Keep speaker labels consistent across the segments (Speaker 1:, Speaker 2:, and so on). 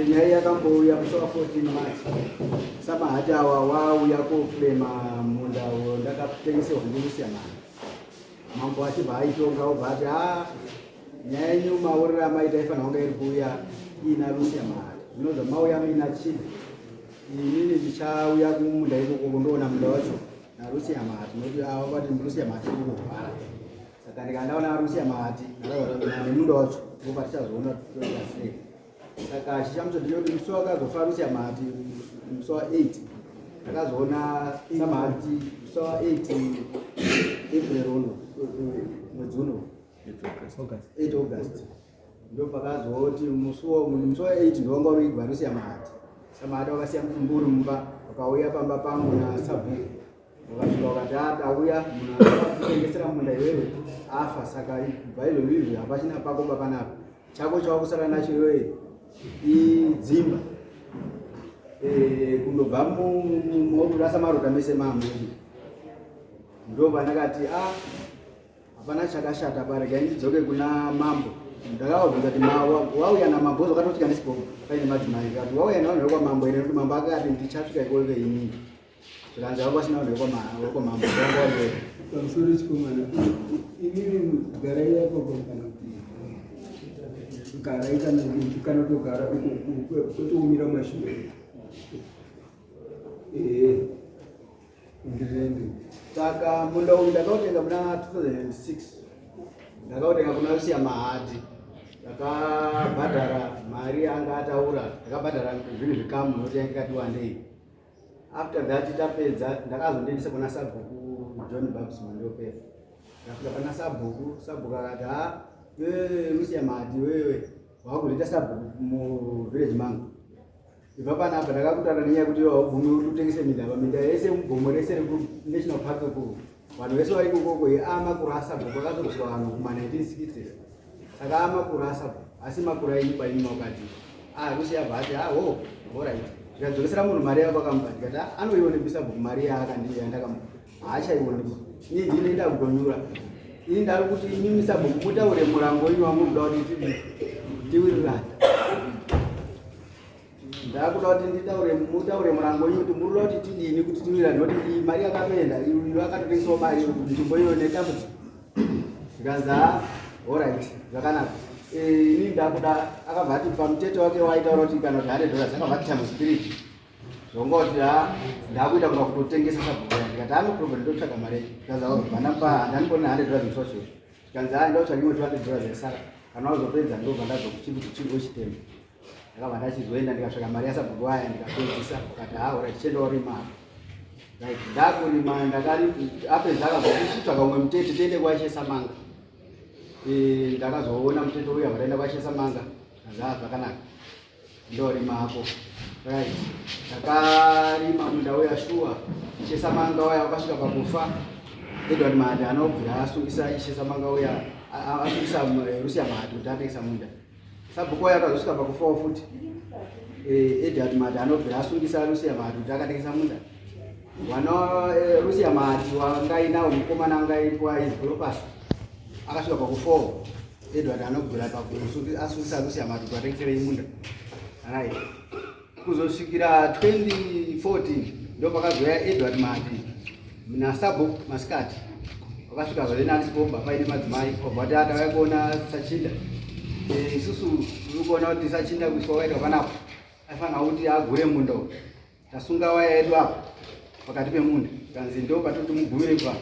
Speaker 1: nyaya yakambouya musi wa 14 March samahati awa wauya kofurema munda ndakatengeserwa ndilucia mambo achibva aitonga obva ati nyaya yenyu maurira maita ifanira kunge iri kuuya ina lucia zvinobva mauya muina chii inini ndichauya kumunda ikoko kundoona munda wacho nalucia noti vati lucia iri kurwara saka ndikandaona lucia ndakaona nemunda wacho opa tichazoona toita sei. Saka chichamutso ndinoti musi wakazofa Lucia musi wa 8 ndakazoona samahati musi wa 8 April uno mwedzi uno 8 August ndo pakazoti musi wa 8 ndovanga unoigwa Lucia samahati wakasiya mutumburi mumba wakauya pamba pangu nasabhuku wakasvika wakati auya munhu akakutengesera munda iwewe afa. Saka kubva izvozvizvi hapachina pako papanapa chako chawakusara nacho iwewe idzimba kundobva mukurasa maroka mese maamweni ndo pandakati hapana chakashata parega ndidzoke kuna mambo. Ndakavabvunza kuti wauya namambo ozokatoti kanisipo paine madzimai kati wauya navanhu vekwamambo here nekuti mambo akati ndichasvika ikove inini zvikanzi vakwasina vanhu vekwamambo
Speaker 2: pamusoro chikomana inini garai yapo garai kana togara totoumira mashure ndirende.
Speaker 1: Saka munda uyu ndakautenga muna 2006 ndakautenga kuna Lucia ndakabhadhara mari anga ataura ndakabhadhara zvinhu zvikamu notengati wandei. After that tapedza ndakazondiendesa kuna sabhuku John Babs Mondopera ndasvika pana sabhuku akati Lucia wewe wakuzoita sabhuku muvillage mangu ibva panapa ndakakutaura nenyaya yekuti waubvume uri kutengese minda yese mugomo rese renational park uku vanhu vese vari kukoko amakuru asabhuku akazoroswa vanhu kuma1960s. Saka amakuru asabhuku asi makuru ainyumba inyuma ukati Lucia bvati alright ndikadzokesera munhu mari yako akamupa ndikati anoione sabhuku mari yaandakamupa haachaione ini ndinoenda kutonyura ini ndari kuti inimi sabhuku mutaure murango ino wamunoda kuti tiwirirana ndakuda kuti mutaure murango ino kuti murikuda kuti tidini kuti tiwirirane nekuti mari yakapenda iyo akatotengesawo mari nzvimbo iyo netambudziko. Ndikanzi alright zvakanaka ini ndakuda akabva ati pamutete wake waitaura kuti kana kuti $100 akabva ati times 3 zvonga kuti ndakuita kuda kutotengesa sabhuku ndikati anoprobably ndotsvaga mari vanapa handanimbona $100 musocho. Ndikanzi ndotsvaga imwe $200 saka kana wazopedza ndobva ndazokuchiriwo chitembo ndakabva ndachizoenda ndikasvaka mari yasabhuku waya ndikapedzisa ukati alright chendawo rima ndakurima apedza akabva tichitsvaga umwe mutete tiende kwachesamanga ndakazoona mutete uya vataenda kwachesamanga zvakanaka ndorima ako right. Ndakarima munda uya shuwa chesamanga waya wakasvika pakufa Edward Mahati anobvira asungisa chesamanga uya asungisa Lucia kuti atengesa munda. Sabhuku waya akazosvika pakufawo futi Edward Mahati anobvira asungisa Lucia kuti akatengesa munda. Lucia wangainawo mukomana angaitwa Isgropus akasvika pakufawo Edward anobvira asungisa Lucia kuti atengesere munda right. Kuzosvikira 2014 ndo pakazoya Edward Mahati nasabhuku masikati wakasvika zvenanisikomba paine madzimai obva kuti atavai kuona Sachinda. Isusu tiri kuona kuti Sachinda kuiswa waitwa panapo aifanira kuti agure munda uyu tasunga waya yedu apo pakati pemunda kanzi ndo patoti mugumire pa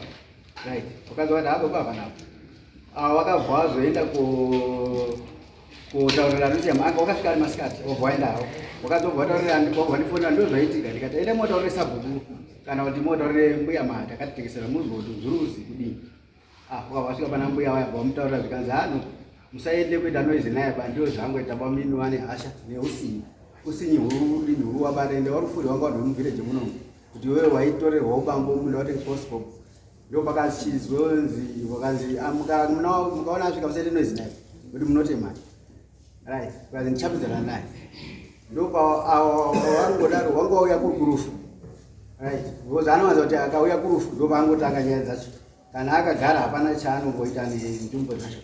Speaker 1: right. Wakaziva kuti hapo panapo wakabva wazoenda kutaurira Lucia anga wakasvika ari masikati obva waendawo wakazobva wataurira ndifona ndozvaitika ndikati ende motaurire sabhuku kana kuti motaurire mbuya Mahati akatitengesera muzoti zuruzi kudini. Wakasvika pana mbuya waya wamutaurira zvikanzi musaende kuita noizi naye bandiwo zvangu tabamini wane hasha neusinyi huru wabata ende warufuri wanga vanhu vemuvillage munomu kuti wewe waitorerwa ubango munda wati gospel ndo pakachizonzi wakanzi mukaona asvika musati noizi naye kuti munotema right kazi ndichapidzana naye ndo pawangodaro wangouya kurufu right because anowanza kuti akauya kurufu ndo paangotanga nyaya dzacho kana akagara hapana chaanongoita nenzvimbo dzacho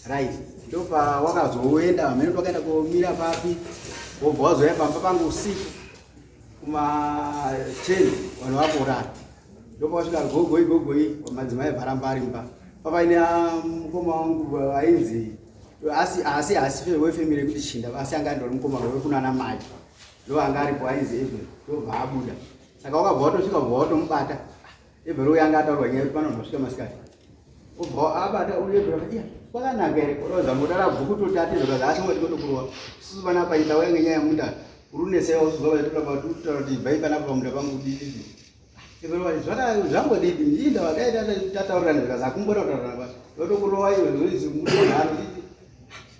Speaker 1: right ndo pawakazoenda vamene wakaenda komira papi wobva wazoya pamba pangu usiku kuma10 vanhu vakorara ndopasvika gogoi madzimai bharambari mba papaine mukoma wangu ainzi asi wefemiri kuti chinda asi anga ndori mukoma wekunana mai ndo anga aripo ainzi ebhero ndobva abuda saka wakabva watosvika bva watomubata ebhero uyo anga ataurwa nyaya panombosvika masikati obva abata uyu ebhero iya kwakanaka here roza mudara bhuku totatizokazi asingoti kotokurwa susu panapa itaura ngenyaya yemunda urunesewa usuzva vaitotapatutaura kuti bvai panapa pamunda pangu dii zvangodii ndiinda vakaita tataurirana zvikazi akumbona kutaurana yotokurova iwe zoizi mutonhano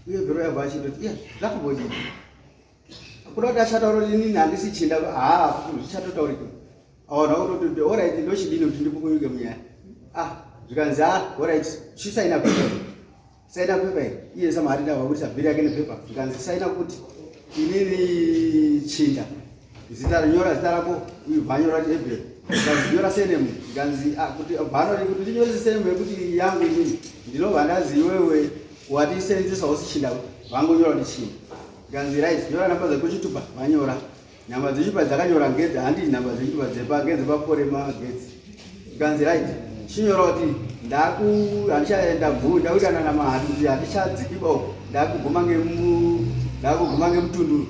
Speaker 1: uye bhero yabva achindoti iya zvakumbodii kuda kuti achataura kuti inini handisi chinda zvichatotaurika aona kutoti orit ndochidini kuti ndipukunyuke munyaya zvikanzi orit chisaina pepa saina pepa iye samari ndavabudisa bhiri yake nepepa zvikanzi saina kuti inini chinda zita rinyora zita rako uyu bvanyora kuti ebhero nyora senemu zvikanzi kuti bhanori kuti ndinyorese senemu yekuti yangu inini ndinobva ndazi iwewe watisenzesawo sichinda vangonyora kuti chinda zvikanzi right nyora nhamba dzekuchitupa vanyora nhamba dzechitupa dzakanyora ngedzi handii nhamba dzechitupa ngedzepaporema getsi zvikanzi right chinyora kuti ndakuitana namahatu kuti handichadzikiba ndakuguma ngemutundu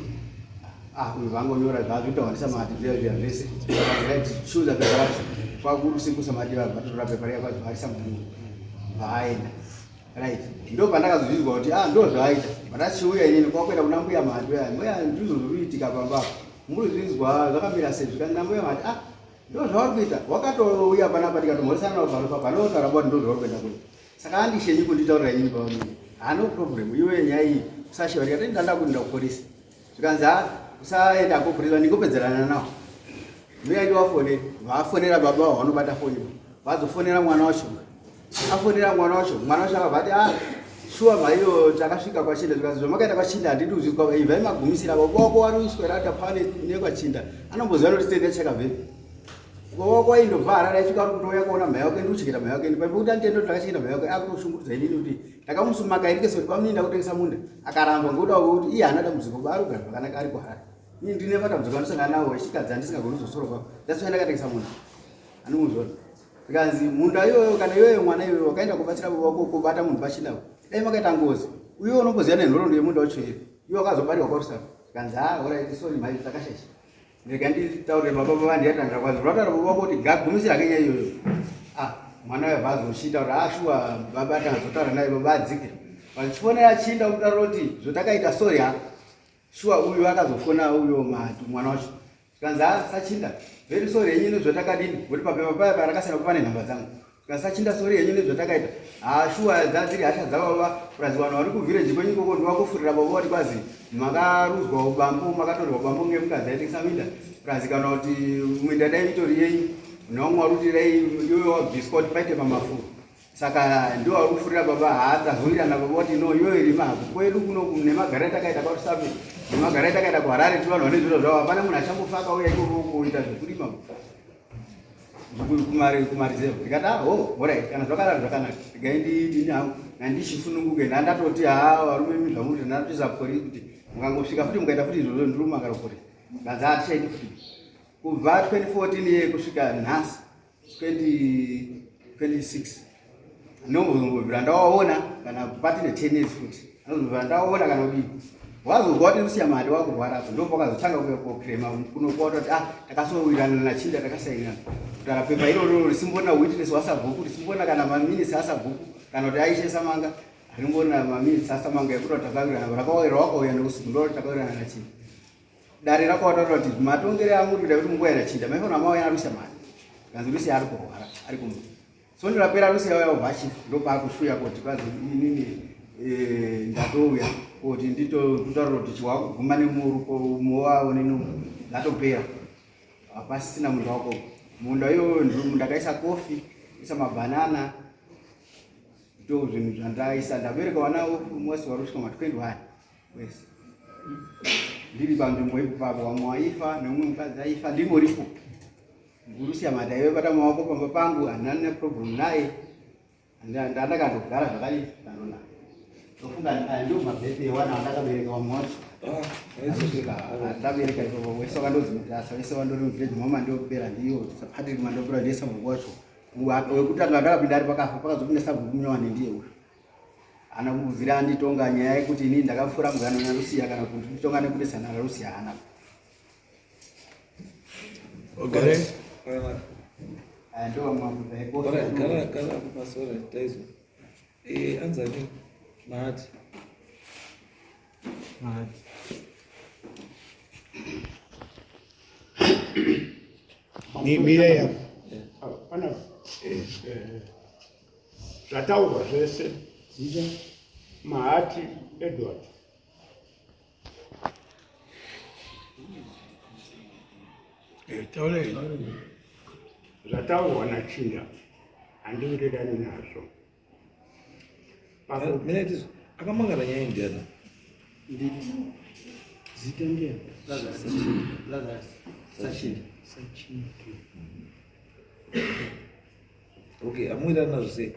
Speaker 1: uyu vangonyora zvazvitawandisa mahati zviya zvese chuza pepa racho kwakurusikusa madiva vatora pepa riya vadzvarisa munhu vaaenda right ndo pandakazozvizwa kuti ndo zvaaita vatachiuya inini kwakuenda kuna mbuya mahati uya mbuya ndizvo zviriitika pamba muruzvizwa zvakamira sei zvikanzi mbuya mahati ndo zvauri kuita wakatouya panapa tikatomhoresana navo panotaura kuti ndo zvauri kuenda kuti saka andishenyi kunditaurira inini paonini hano problem iwe nyaya iyi usashiva tikati ndanda kuti ndakuporisa zvikanzi usaenda koporesa ndingopedzerana nawo muyaidi wafone vafonera baba wavanobata foni vazofonera mwana wacho afonera mwana wacho akabva ati shuwa maiyo takasvika kwachinda zvikazi zvamakaita kwachinda handidi kuzvizwa ibvai magumisira wako wari uswera ati pane nekwachinda anomboziva noti tende chakabve wako aindobva harara aisvika ari kutoya kuona mai wake ndiuchengeta mai wake ndipaipokuti anditendo takachengeta mai wake akutoshungurudza inini kuti ndakamusumaka irikese kuti pamuni ndakutengesa munda akaramba ngokuda kuti iye hana dambudziko ari kugara zvakanaka ari kuharara ini ndine matambudziko andisangana nawo echikadzi andisingagoni kuzosoro kwako that's why ndakatengesa munda andomuzvona zvikanzi munda iyoyo kana iyoyo mwana iyoyo wakaenda kubatsira wako kubata munhu pachindawo dai makaita ngozi uyo unomboziva nenhoroondo yemunda wacho here iwe wakazobariwa kwarusa zvikanzi orit sorry mai takashasha ndega nditaurire baba baba ndiyatandira kwazi rwataura baba wako kuti gagumisira kenyaya iyoyo mwana webva azochitaura shuwa baba atangazotaura naye baba adzike vachifonera chinda kutaura kuti zvotakaita sorry shuwa uyu akazofona uyo mahati mwana wacho zvikanzi sachinda very sorry yenyu nezvatakadini kuti papepa paya parakasiyana kupane nhamba dzangu zvikanzi sachinda sorry yenyu nezvatakaita shuwa dzadziri hasha dzavava kurazi vanhu vari kuvhireji kwenyu ikoko ndivakufurira baba vati kwazi makaruzwa ubambo makatorwa ubambo ngemukadzi aitengesa minda kurazi kana kuti minda dai mitori yenyu nomwe wari kuti dai iyoyo wabviswa kuti paite pamafuro saka ndiwo vari kufurira baba haadzazowirana baba kuti no iyoyo iri mahaku kwedu kuno nemagara etakaita kwarusape nemagara etakaita kuharare ti vanhu vane zviro zvavo hapana munhu achambofa akauya ikoko kuita zvekurima kumarizeva ndikati orit kana zvakadaro zvakanaka ndigai ndini hangu nandichifununguke ndandatoti varume imi zvamuti ndatoisa pori kuti mukangosvika futi mukaita futi izvozvo ndirumakara pori nganzi hatichaiti futi kubva 2014 iye kusvika nhasi 2026 anombozongobvira ndawaona kana patine 10 years futi anozombvira ndawaona kana kudii wazobva kuti rusiya mari wakurwarapo ndo pakazotanga kukrema kunokuwa kuti takasowirana nachinda takasainana kutara pepa iroro risimbona witness wasabhuku risimbona kana maminisi asabhuku kana kuti aishe samanga rimbona maminisi asamanga ekuti takawirana rakawira wakauya neusiku ndo takawirana nachinda dare rakawataura kuti matongere amuri kuda kuti munguva yanachinda maifana mauya arusiya mari kanzi rusiya ari kurwara ari kumba so ndirapera rusiya waya ubva chifu ndopaakushuya kuti kwazi inini ndatouya kuti nditokutaura kuti chiwakuguma nemuruko muwawo nenu ndatopera hapasisina munda wako. Munda iyoyo munda kaisa kofi, isa mabanana, ndo zvinhu zvandaisa. Ndabereka vana mose vari kusvika ma21 wese. Ndiri panzvimbo ipapo, vamwe vaifa neumwe mukadzi aifa, ndingoripo. Gurusia madai vebata maoko pamba pangu, handina neproblemu naye. Ndakandogara zvakadii ndandona. Ndofunga ndio mabhebe wana andakabereka vamwe vacho. Ndabereka ipapo wese vakandozimutasa, vese vandori muvillage mama ndopera ndiyo sapati mandopera ndiye sabhuku wacho. Wekutanga ndakapinda ari pakafa pakazopinda sabhuku munyowani ndiye uyu. Ana kubvira anditonga nyaya yekuti inini ndakafura mugano naRusia kana kuti nditonga nekudesana naRusia hana.
Speaker 3: Okay.
Speaker 1: Ndo mambo eko.
Speaker 3: Kala kupasora taizo. Anza ni Mahati.
Speaker 4: Ni ya. Ana. Zataurwa zvese. Mahati Edward. Taure. Zataurwa naChinda. Andiwirirani nazvo.
Speaker 3: Mina ndizo akamangala nyaya ndiyana.
Speaker 1: Nditi. Zita ndiye. Lazarus. Sachinda.
Speaker 3: Okay, amwira nazvo sei?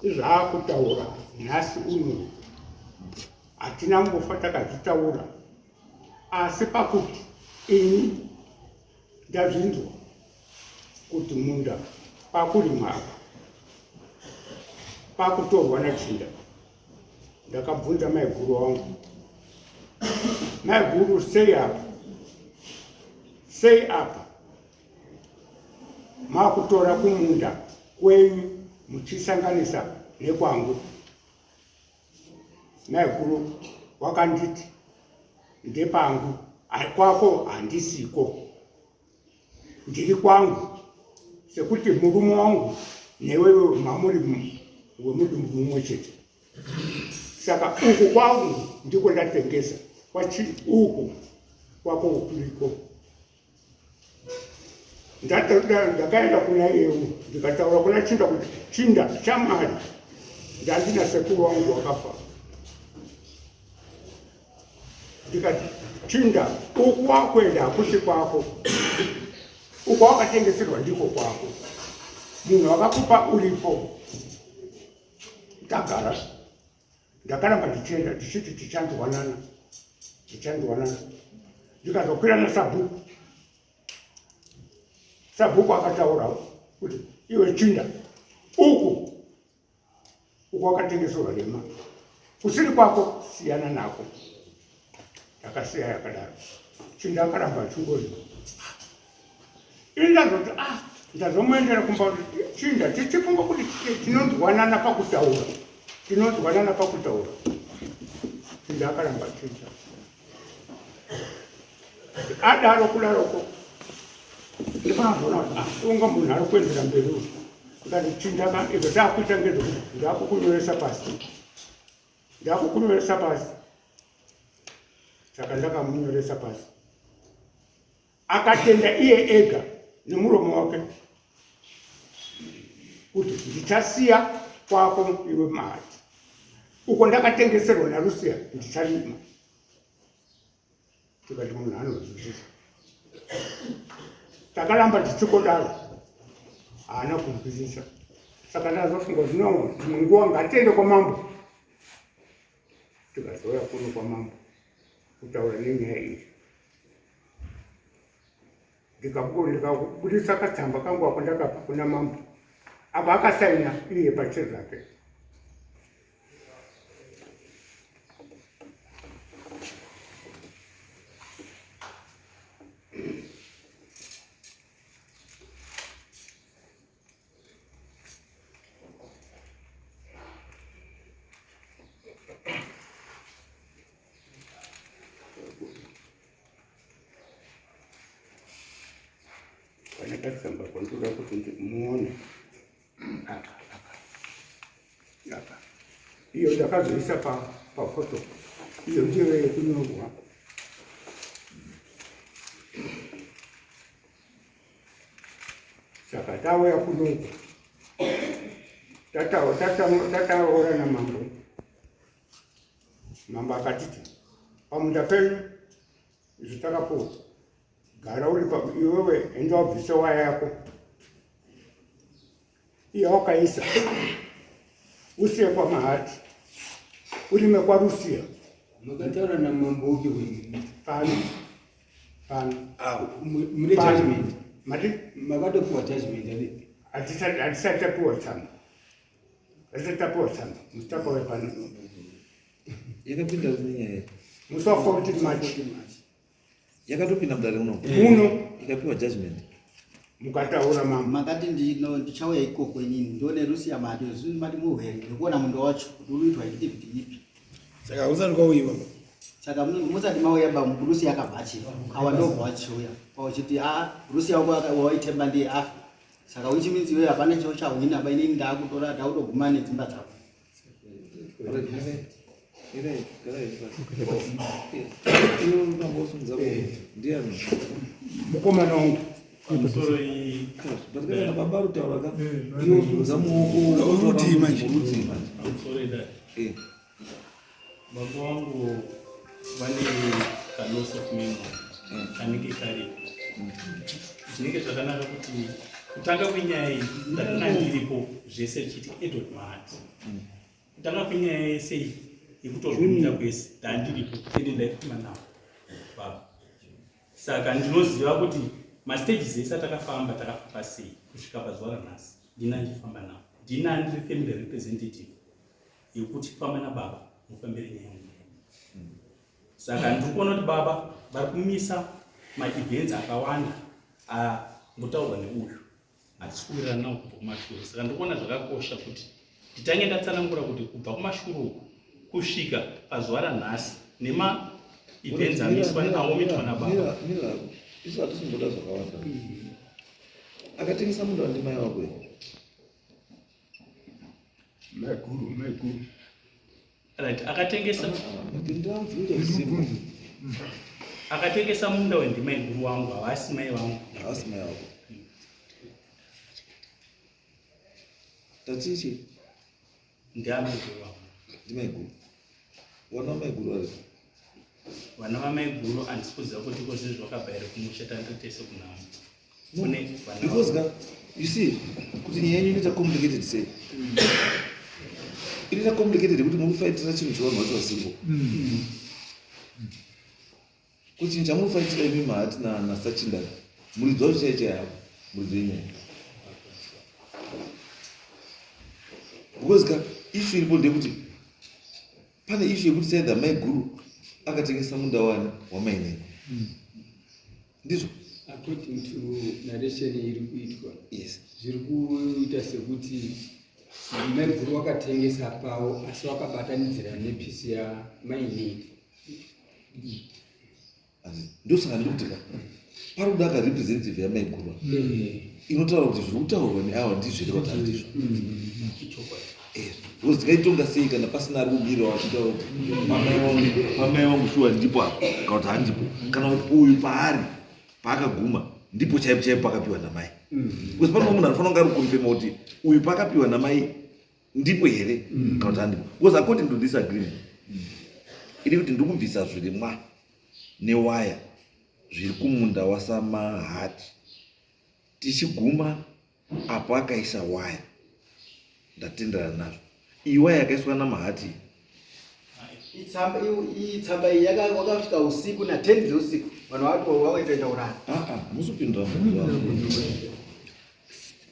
Speaker 4: Izvaakutaura nhasi uno hatina kumbofa takazvitaura, asi pakuti ini ndazvinzwa kuti munda pakurimwa apa pakutorwa naChinda. Ndakabvunza maiguru wangu, maiguru sei apa makutora kumunda kwenyu muchisanganisa nekwangu? Maiguru wakanditi ndepangu, kwako handisiko, ndiri kwangu, sekuti murume wangu newewe mamuri wemudumbu mumwe chete. Saka uku kwangu ndiko ndatengesa, uku kwako kuriko. Ndakaenda kuna iyewu ndikataura kuna Chinda kuti Chinda chamari ndandina sekuru wangu wakafa. Ndikati Chinda uku wakwenda hakusi kwako, uku wakatengeserwa ndiko kwako, munhu wakakupa ulipo. Ndagara ndakaramba ndichienda ndichiti tichandwanana. Ndikazokwira naSabhuku. Sabhuku akataura kuti iwe Chinda uku wakatengeserwa rema, kusiri kwako siyana nako. Ndakasiya yakadaro. Chinda akaramba achingori. Ini ndazoti ndazomuendera kumba kuti Chinda tichifunga kuti tinonzwanana pakutaura. Chinda akaramba Chinda. Adaro kudaroko ndikazona unga munhu ari kuendera mberi uyu. Ndikati Chinda izvo taakuita ngezvekuti ndakukunyoresa pasi. Saka ndakamunyoresa pasi. Akatenda iye ega nemuromo wake kuti ndichasiya kwako iwe Mahati, uko ndakatengeserwa naRusia ndicharima. Tikati munhu anozwisisa. Takaramba tichikodaro, haana kunzwisisa. Saka ndazofunga zvino munguva ngatiende kwamambo. Tikazouya kuno kwamambo kutaura nenyaya iyi. Ndikabudisa katsamba kangu ako ndakapa kuna mambo. Apa akasaina iye pachiri rake. Katsamba kwandoda kuti muone apa. Iyo ndakazoisa pafoto. Iyo ndiyo yekunyorwa. Saka tauya kunoku tataura namambo. Mambo akatiti pamunda penyu izvi takapuwa, gara uri iwewe enda wabvisa waya yako yawakaisa, usiye kwaMahati, urime kwaRusiya.
Speaker 2: Makataura namambo uke
Speaker 4: Pano
Speaker 2: mune judgment.
Speaker 4: mati
Speaker 2: Makatopuwa judgment
Speaker 4: hatisati tapuwa tsamba, musitapawe pano.
Speaker 3: Yakapinda kunyaya.
Speaker 4: Musafa kuti machi
Speaker 3: Yakatopinda mudare muno. Ikapiwa judgment.
Speaker 4: Mukataura mambo.
Speaker 1: Makati ndichauya ikoko inini ndione Russia mati zvino mati muheri ndikuona mundo wacho kuti unoitwa activity ipi.
Speaker 5: Saka usati kwauyiwa.
Speaker 1: Saka musati mauya ba Russia akabvachiwa. Awa ndobva wachiuya. Pauchiti Russia waitemba ndiye afa. Saka which means iwe hapana chiwo chahwina ba inini ndakutora ndautoguma nedzimba dzako.
Speaker 4: Mukomana wangu
Speaker 6: baba wangu vane kanoso kumema kanenge kari zvinenge zvakanaka kuti kutanga kwenyaya iyi ndakanga ndiripo zvese richiti Edward Mahati kutanga kwenyaya yese yekutorwumira kwese ndandiripo ende ndaifamba nawo baba. Saka ndinoziva kuti mastages ese atakafamba sei kusvika pazuva ranhasi ndina ndifamba nawo, ndina ndiri family representative yekuti kufamba nababa mufambire nyaya yangu. Saka ndiri kuona kuti baba vari kumisa maevents akawanda angotaurwa neuyu hatisi kuwirirana nawo kubva kumashure. Saka ndiri kuona zvakakosha kuti nditange ndatsanangura kuti kubva kumashure kusvika pazuva ranhasi events amiswa aomitwa nababa.
Speaker 3: Isu hatisimboda zvakawanda. Akatengesa munhu wandimai wako here.
Speaker 4: maiguru
Speaker 6: Right, akatengesa munda wendimai guru wangu, havasi mai wangu.
Speaker 3: Havasi mai wako. Tatichi
Speaker 6: Ndiamai guru wangu.
Speaker 3: Ndimai guru. Wana mai guru vari.
Speaker 6: Vana vamai guru handisi kuziva kuti kozvi zvakabva kumusha tandotese kunhamo.
Speaker 3: Because you see, kuti nyaya yenyu inoita complicated sei. Inoita complicated kuti mukufaitira chinhu chivanhu vacho vasimbo. Kuti chamufaitira imi Mahati naSachinda muridzwa kuti chaicha yavo muridzwa inyaya. Because issue iripo ndekuti pane issue yekuti saida mai guru akatengesa munda wamainini. Ndizvo?
Speaker 2: According to narration iri kuitwa,
Speaker 3: yes,
Speaker 2: zviri kuita sekuti mai guru wakatengesa pawo asi wakabatanidzira nepisi yamainini.
Speaker 3: Ndosaka ndikuti pari kuda representative yamai guru inotaura kuti zviri kutaurwa neava ndizvo kuti handizvo. Because ndingaitonga sei kana pasina ari kubira wachitaura kuti pamai wangu shuwa ndipo apa kana kuti handipo, kana kuti uyu paari paakaguma ndipo chaipo chaipo pakapiwa namai. Because pano munhu anofanira kunge ari kukonfirma kuti uyu pakapiwa namai ndipo here kana kuti handipo. Because according to this agreement iri kuti ndiri kubvisa zvirimwa newaya zviri kumunda wasaMahati, tichiguma apo akaisa waya ndatenderana nazvo. Iyi waya yakaiswa naMahati.
Speaker 1: Itsamba iyi wakasvika usiku na10 dzeusiku vanhu vaitoita urara.
Speaker 3: Musupindura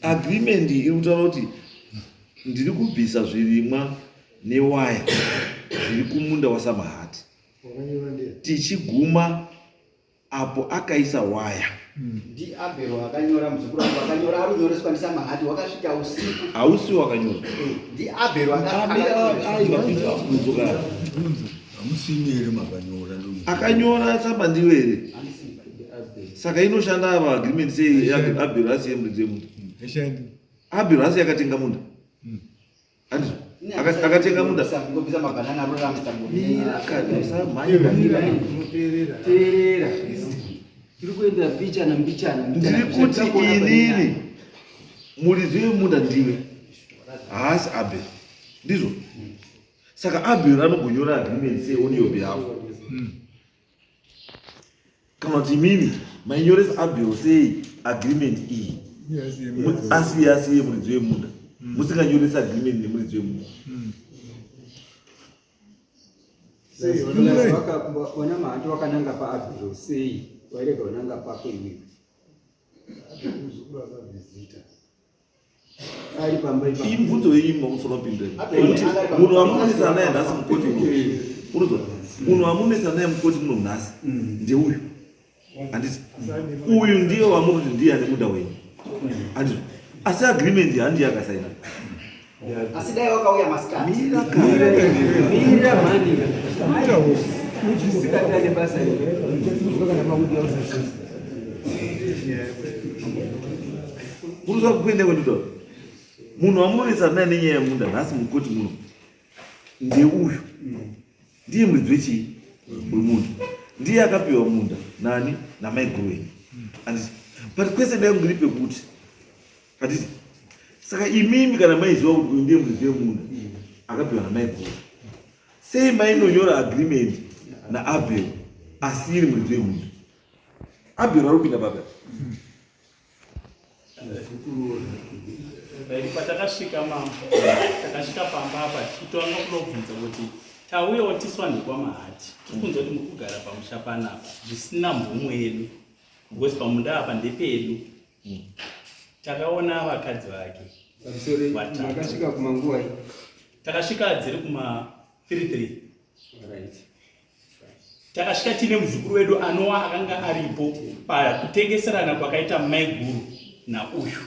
Speaker 3: agreement iri kutaura kuti ndiri kubvisa zvirimwa newaya zviri kumunda wasaMahati, tichiguma apo akaisa waya.
Speaker 1: Ndiabhero akanyora muzukuru wangu akanyora ari kunyoreswa ndiSaMahati wakasvika usiku.
Speaker 3: Hausi wakanyora.
Speaker 1: Ndiabhero
Speaker 3: akanyora tsamba ndiyo here. Saka inoshanda ava agreement sei Abhero asiye mudzi yemunhu. Abhero asi akatenga munda. Andizvo? Akatenga munda.
Speaker 1: Ngobvisa mabanana aroramisa
Speaker 2: Teerera. Tiri kuenda mbichana.
Speaker 3: Ndiri kuti inini muridzi wemunda ndiwe, haasi Abel. Ndizvo? Saka Abel anogonyora agreement sei on your behalf. Kana kuti mimi mainyoresa Abel sei agreement iyi. Asiye muridzi wemunda. Musinganyoresa agreement nemuridzi wemunda.
Speaker 2: Wana mahanti wakananga paAbhero sei wairega unanga pako iwe. Ari pamba ipa.
Speaker 3: Imvunzo yeimba musoro pindeni. Munhu wamunonesa naye nhasi mukoti muno. Uruzwa? Munhu wamunonesa naye mukoti muno nhasi ndeuyu. Handiti. Uyu ndiye wamunoti ndiye ane muda wenyu. Handiti. Asi agreement handiye akasaina.
Speaker 1: Asi dai wakauya masikati.
Speaker 2: Mira mani. Sikatane basa ile.
Speaker 3: Uruzwa kuende kwenduto. Munhu wamunonesa naye nenyaya yemunda nhasi mukoti muno ndeuyu. Ndiye muridzi wechii? Wemunda. Ndiye akapiwa munda nani namaiguru wenyu. Handiti. But kwese dai ngiri pekuti. Handiti. Saka imimi kana maiziva kuti uyu ndiye muridzi wemunda akapiwa namaiguru. Sei mainonyora agreement naAbel asiri muridzi wemunda? Abel ari kupinda baba.
Speaker 6: Patakasvika pamba apa tichitanga kunobvunza kuti tauyawo tiswanirwa mahati tikunzwa kuti muri kugara pamusha panapa zvisina mvumo yedu because pamunda apa ndepedu. Takaona vakadzi vake
Speaker 2: Makasvika kumanguva.
Speaker 6: takasvika dziri kuma 33. Takasvika tine muzukuru wedu anowa akanga aripo pakutengeserana kwakaita maiguru nauyu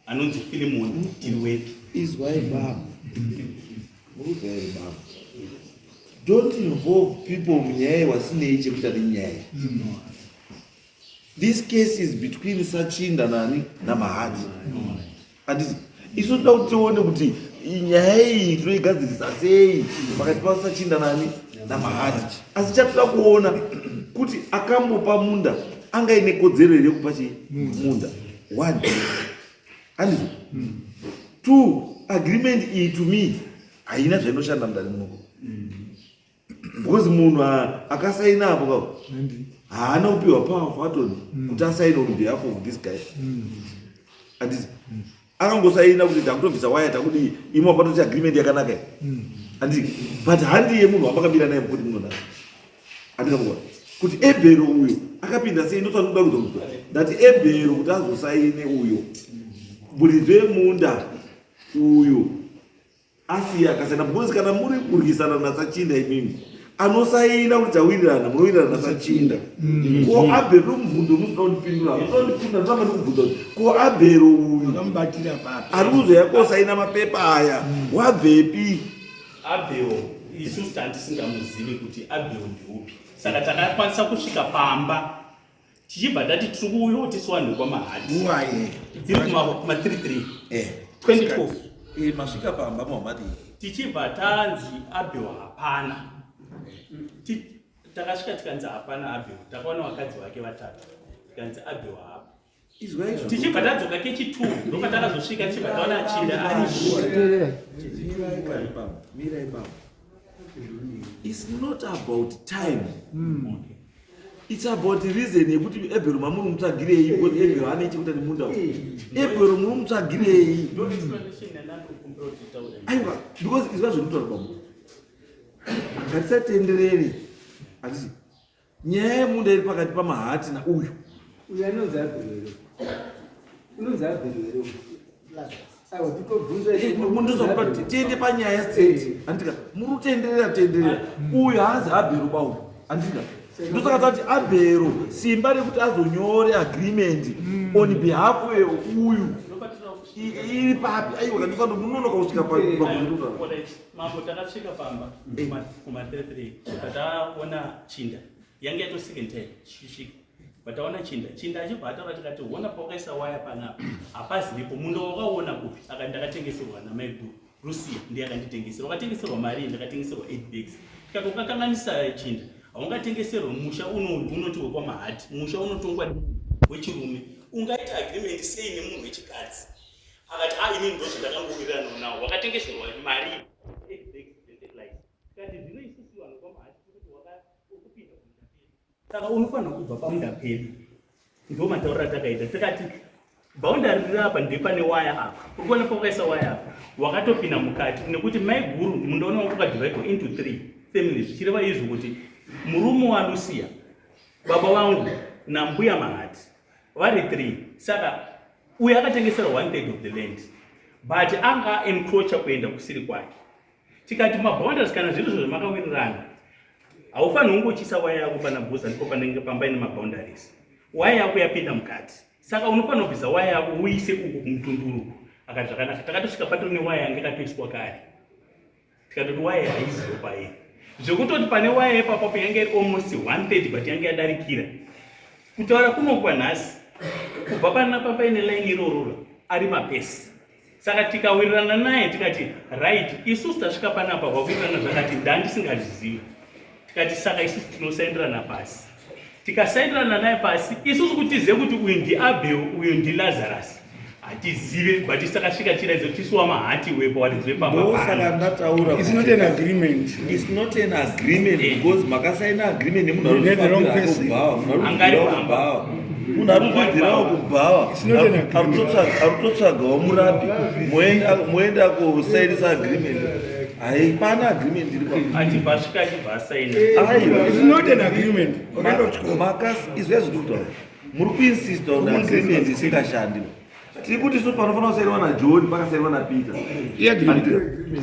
Speaker 6: anonzi Filimoni tiri wedu.
Speaker 3: Izwai baba. Muruzai baba. Don't involve people munyaya wasinei chekuita nenyaya. This case is between Sachinda nani naMahati. Handiti. Isu toda kuti tione kuti nyaya iyi tinoigadzirisa sei pakati paSachinda nani naMahati. Asi chatoda kuona kuti akambopa munda angaine kodzero here kupa munda. 1. Handiti. 2. Agreement iyi to me haina zvainoshanda mundani munoko. Because munhu akasaina apo kao haana kupiwa power fatoni kuti asaine on behalf of this guy. Handiti. Akangosaina kuti takutobvisa waya takudi imwe patoti agreement yakanaka. Handiti. But handiye munhu wamakabira naye mukoti muno nhasi. Handikamuona kuti Ebhero uyo akapinda sei ndotsvanoda kuzwa that Ebhero kuti azosaine uyo muridzi wemunda uyu asiya akasaina. Because kana muri kuryisana naSachinda imimi anosaina kuti tawirirana munowirirana naSachinda. Ko Abhero mubvunzo munoda kundipindura munondipindura ndinamba ndikubvunza kuti ko Abhero uyu ari kuzoya kosaina mapepa aya wabvepi?
Speaker 6: Abhero isusu tandisingamuzivi kuti Abhero ndiupi. Saka takakwanisa kusvika pamba tichibva tati tiri kuuya tiswanirwa mahati dziri kuma 33 24.
Speaker 3: Masvika pamba Muhammad.
Speaker 6: Tichibva tanzi Abhero hapana. Takasvika tikanzi hapana Abhero. Takaona vakadzi vake 3. Tikanzi Abhero hapa. Tichibva tadzoka kechi2 ndopatakazosvika tichibva taona Chinda ari.
Speaker 3: Mirai baba. It's not about time. It's about the reason yekuti Ebhero mamuri mutsvagirei because Ebhero ane chekuita nemunda uyu. Ebhero muri mutsvagirei. Aiwa, because izva zvinotara pamunhu. Ngatisatenderere. Handiti. Nyaya yemunda iri pakati paMahati nauyu.
Speaker 2: Uyu anonzi Abhero. Unonzi Abhero. Aiwa tikobvunza
Speaker 3: mundozokupa tiende panyaya straight. Handika. Murutenderera. Uyu haazi Abhero bauyu. Handika. Ndosaka tati Abhero simba rekuti azonyore agreement on behalf uyu iri papi. Aiwa kandisando munonoka kusvika pakuzotora.
Speaker 6: Mambo takasvika pamba kuma 33 tataona Chinda yange yato second time chisvika bataona Chinda achibva ataura tikati huona pawakaisa waya panapa hapaziripo munda wakaona kupi. Aka ndakatengeserwa namaiguru Rusia ndiye akanditengesera. Wakatengeserwa mari ndakatengeserwa 8 bags. Tikati ukakanganisa Chinda haungatengeserwa musha unoti wekwaMahati. Musha unotongwa wechirume. Ungaita agreement sei nemunhu wechikadzi? akati inini ndozvo ndakangowirirana nawo wakatengeserwa mari tikati zvino isusu vanhu kwamahati kuti wakupinda kumunda saka unofanira kubva pamunda pedu ndo mataurira takaita tikati bhaundari riri apa ndepane waya apa urikuona pakaisa waya apa wakatopinda mukati nekuti mai guru mundaona wakadivhaidwa into 3 families zvichireva izvo kuti murume walusiya baba vangu nambuya mahati vari 3 saka uyu akatengesera 1/3 of the land but anga encroacha kuenda kusiri kwake tikati maboundaries kana zviro zvamakawirirana haufaniri kungochisa waya yako pana bhuza ndipo panenge pambaine maboundaries waya yako yapinda mukati saka unofanira kubvisa waya yako uise uko kumutunduru akati zvakanaka takatosvika patori newaya yange yakatoiswa kare tikatoti waya haizivo pairi zvekutoti pane waya yepapapo yange iri almost 1/3 but yange yadarikira kutaura kunokuwa nhasi kubva panapa paine laini irororo ari mapesi saka tikawirirana naye tikati right isusu tasvika panapa wawirirana zvakati ndandisingazvizivi tikati saka isusu tinosaindirana pasi tikasaindirana naye pasi isusu kutizive kuti uyu ndiabheu uyu ndilazarus hatizive but tisakasvika chiraidzo tisuwa mahati wepo waridziwe
Speaker 3: ndosaka ndataura
Speaker 5: It's not an agreement.
Speaker 3: It's not an agreement because makasaina agreement nemunhu arikufambira kubhawa munhu arikubvirawo kubhawa arutotsvagawo murapi moenda kusainisa agreement haipana agreement iri
Speaker 6: ati pasvika chibvasaina
Speaker 5: It's not an agreement.
Speaker 3: izvo yazvitokutaura muri kuinsista kuti agreement isingashandi tiri kuti isu panofanira kusainiwa naJohn pakasainiwa naPeter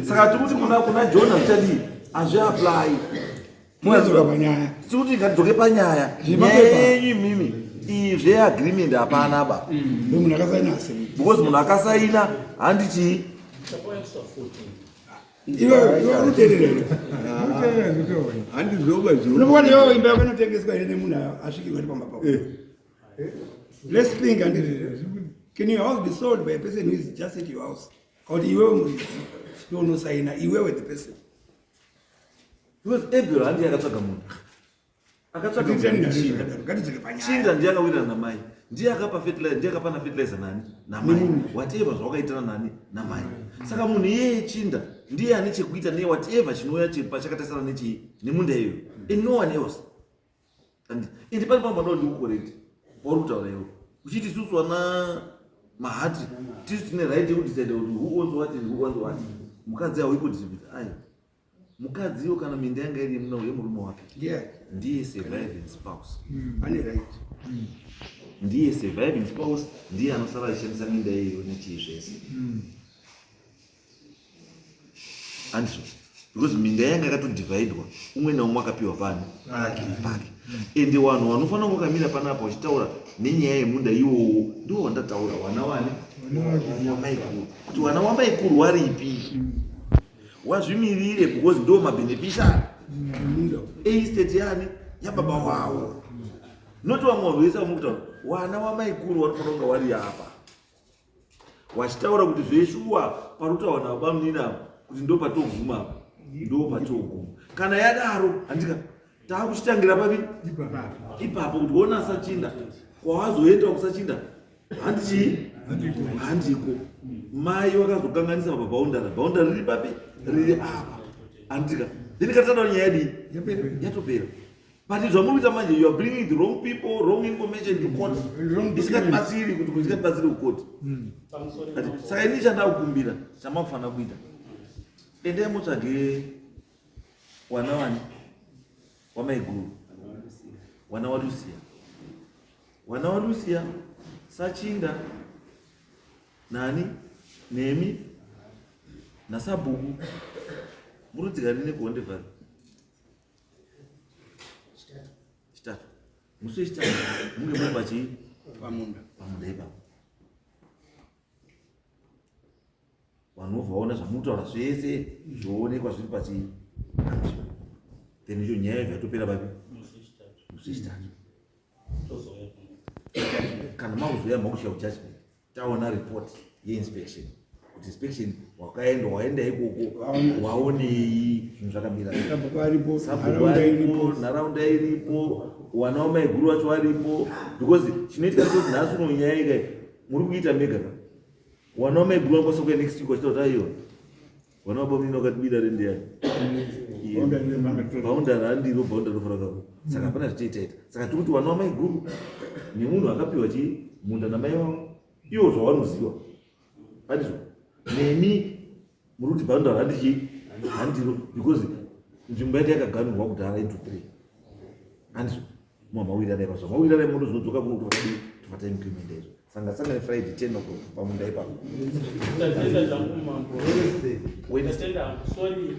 Speaker 3: saka tiri kuti kuna John hazvichadii hazviapply
Speaker 5: Munodzoka panyaya.
Speaker 3: tiri kuti ngatidzoke panyaya yenyu imimi iyi zveagreement hapana ba
Speaker 5: Ndio munhu akasaina asemi.
Speaker 3: because munhu akasaina handi chii
Speaker 5: Iwe unoteerera.
Speaker 2: handizvoba zvo
Speaker 5: Unoona yo imba yako inotengeswa ine munhu asvikirwa pamabako. Let's think and can your house be sold by a person who is just at your house? Or you don't know sign you were the person.
Speaker 3: because Abel handi akatsvaga munhu akatsvaga chinda ndiye akawirirana namai ndiye akapa fertilizer ndiye akapana fertilizer nani namai whatever zvawakaitana nani namai saka munhu iyeye chinda ndiye ane chekuita ne whatever chinouya pachakatasana nechii nemunda iyoyo and no one else indi pane pamwe ndikukoreti pauri kutaura iwo uchiti isusu wana mahati tisu tine right yekudecide kuti who owns what and who owns what mukadzi hauiko distribute ayo mukadziyo kana minda yanga iri yemurume wake
Speaker 5: Yeah.
Speaker 3: ndiye surviving spouse
Speaker 5: Ane right.
Speaker 3: ndiye surviving spouse ndiye anosara achishandisa minda iyoyo nechii zvese andizvo because minda yanga yakatodivhaidwa umwe naumwe akapiwa pani pake ende vanhu vanofanira kungokamira panapa vachitaura nenyaya yemunda iwowo ndiwo vandataura wana wamaikuru kuti wana wamaikuru waripi wazvimirire because ndo mabeneficiary estate yani yababa wavo noti vamwe vanhu vese vamukutaura wana wamaikuru vanofanira kunga wari apa wachitaura kuti zveshuwa parutaura navabamuninavo kuti ndo patoguma ndo patoguma kana yadaro handika taakuchitangira pavi ipapo kuti wona sachinda kwawazoenda kusachinda handichii handiko mai wakazokanganisa mabhaundari riri papi riri apa handika ndinikatada nyaya yadii yatopera but zvamuruita manje you are bringing the wrong people wrong information to court isikatibatsiri kuti kusikatibatsiri kukoti saka ini chandakukumbira chamakufanira kuita endai mutsvage wana wani wamaiguru wana walusiya sachinda nani nemi nasabhuku murudzika rine kuondevhari chitatu musi wechitatu munge muri pachii pamunda ipapo vanhu vaona zvamutaura zvese zvoonekwa zviri pachii then izvo nyaya yatopera papi musi wechitatu kana makuzoya makusvika kujudgment taona report yeinspection kuti inspection waenda ikoko waonei zvinhu zvakamira nharaunda iripo wana wamaiguru vacho varipo because chinoitika kuti nhasi uno nyaya ikai muri kuita mega wana wamaiguru vanokwanisa kuya next week vachitaura kuti aiwa wana wabamini wakatibida rendiani bhaundari handiro bhaundari rofaraka saka hapana zvitoitaita saka tiri kuti wana wamaiguru nemunhu akapiwa chi munda namai vavo ivo zvavanoziva handizvo nemi muri kuti bhaundari handiro because nzvimbo yaiti yakaganurwa kudhara into 3 handizvo mamawiranai pasva mawiranai moto zvinodzoka kuno kuti tofata increment izvo sanga sanga Friday 10 o'clock pamunda ipapo
Speaker 6: tatenda zvangu mambo tatenda sorry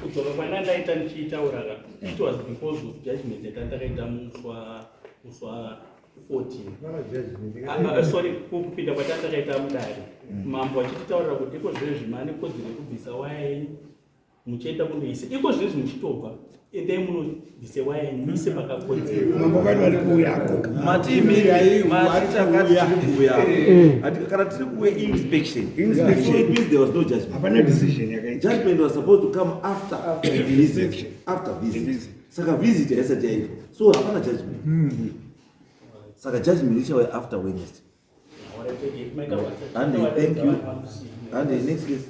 Speaker 6: kudzoka kwandandaita ndichitaura it was because of judgment yatandakaita muswa 14 sorry kupinda kwatandakaita mudare mambo achititaurira kuti iko zviri zvimane kodzero yekubvisa waya yenyu muchienda kunoisa iko zviri zvimuchitobva endai munobvise waya yenyu muise pakakodzera
Speaker 5: mambo kati vari kuuyako
Speaker 3: kana tiri kuuya inspection it means there was no judgment.
Speaker 5: hapana decision yakaita.
Speaker 3: Judgment was supposed to come after visit. After visit. Saka visit haisati yaitwa, so hapana judgment. Saka judgment ichauya after Wednesday. And thank you. And the next case.